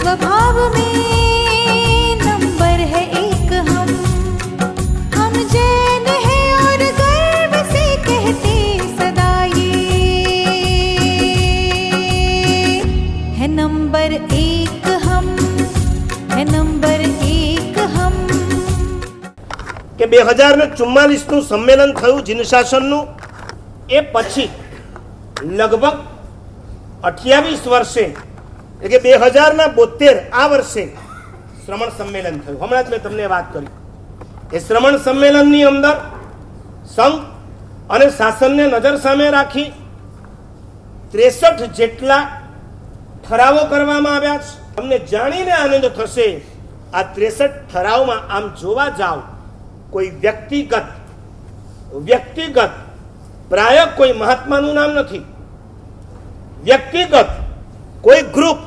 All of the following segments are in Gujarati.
स्वभाव में नंबर है एक हम जैन है और गर्व से कहते सदा ये है नंबर एक हम है नंबर एक हम। કે 2044નું સંમેલન થયું જીનશાસનનું, એ પછી લગભગ 28 વર્ષે એટલે કે 2072 આ વર્ષે શ્રમણ સંમેલન થયું. હમણાં જ મેં તમને વાત કરી. એ શ્રમણ સંમેલનની અંદર સંઘ અને શાસનને નજર સામે રાખી 63 જેટલા ઠરાવો કરવામાં આવ્યા છે. તમને જાણીને આનંદ થશે, આ 63 ઠરાવમાં આમ જોવા જાવ કોઈ વ્યક્તિગત પ્રાય કોઈ મહાત્માનું નામ નથી, વ્યક્તિગત કોઈ ગ્રુપ,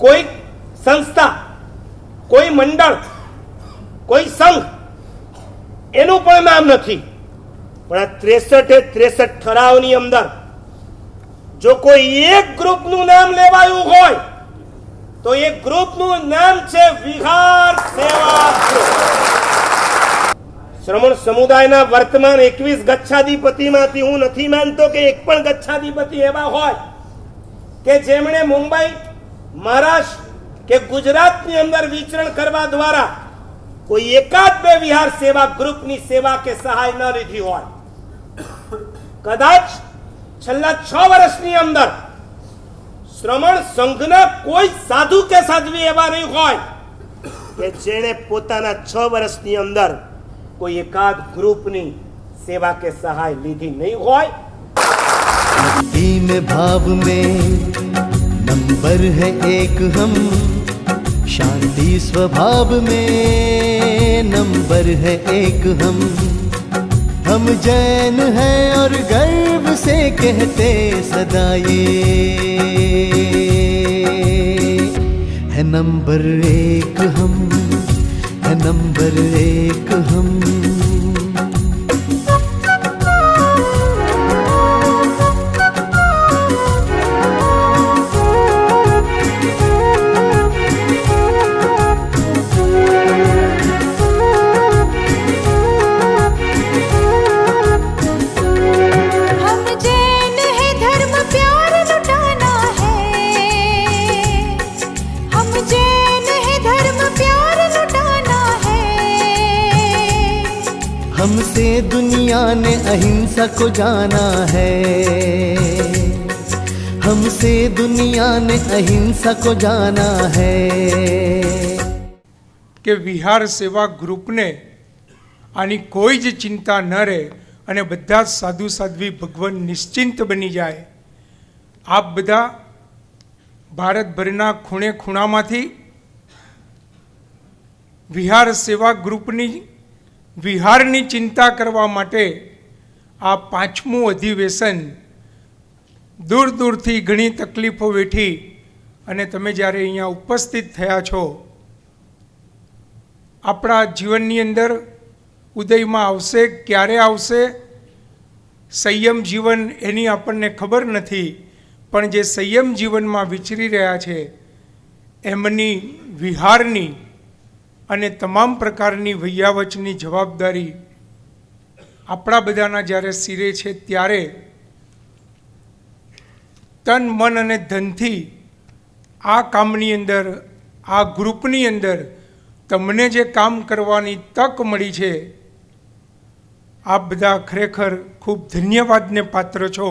કોઈ સંસ્થા, કોઈ મંડળ, કોઈ સંઘ એનું પણ નામ નથી. પણ આ 63 ઠરાવની અંદર જો કોઈ એક ગ્રુપનું નામ લેવાયું હોય તો એ ગ્રુપનું નામ છે વિહાર સેવા ગ્રુપ. શ્રમણ સમુદાયના વર્તમાન 21 ગચ્છાધિપતિમાંથી હું નથી માનતો કે એક પણ ગચ્છાધિપતિ એવા હોય કે જેમણે મુંબઈ, મહારાષ્ટ્ર કે ગુજરાતની અંદર વિચરણ કરવા દ્વારા કોઈ એકાદ બે વિહાર સેવા ગ્રુપની સેવા કે સહાય ન લીધી હોય. કદાચ છેલ્લા 6 વર્ષની અંદર શ્રમણ સંઘના કોઈ સાધુ કે સાધ્વી એવા નહીં હોય કે જેણે પોતાના 6 વર્ષની અંદર કોઈ એકાદ ગ્રુપની સેવા કે સહાય લીધી નહીં હોય. दीन भाव में नंबर है एक हम, शांति स्वभाव में नंबर है एक हम जैन हैं और गर्व से कहते सदा ये है नंबर एक हम, है नंबर एक हम। हमसे दुनिया ने अहिंसा को जाना है, हमसे दुनिया ने अहिंसा को जाना है। કે વિહાર સેવા ગ્રુપને આની કોઈ જ ચિંતા ન રહે અને બધા જ સાધુ સાધ્વી ભગવાન નિશ્ચિંત બની જાય. આપ બધા ભારતભરના ખૂણે ખૂણામાંથી વિહાર સેવા ગ્રુપની વિહારની ચિંતા કરવા માટે આ 5મું અધિવેશન દૂર દૂરથી ઘણી તકલીફો વેઠી અને તમે જ્યારે અહીંયા ઉપસ્થિત થયા છો, આપણા જીવનની અંદર ઉદયમાં આવશે, ક્યારે આવશે, સંયમ જીવન એની આપણને ખબર નથી, પણ જે સંયમ જીવનમાં વિચરી રહ્યા છે એમની વિહારની અને તમામ પ્રકારની વૈયાવચની જવાબદારી આપણા બધાના જ્યારે સિરે છે, ત્યારે તન મન અને ધનથી આ કામની અંદર, આ ગ્રુપની અંદર તમને જે કામ કરવાની તક મળી છે, આપ બધા ખરેખર ખૂબ ધન્યવાદને પાત્ર છો.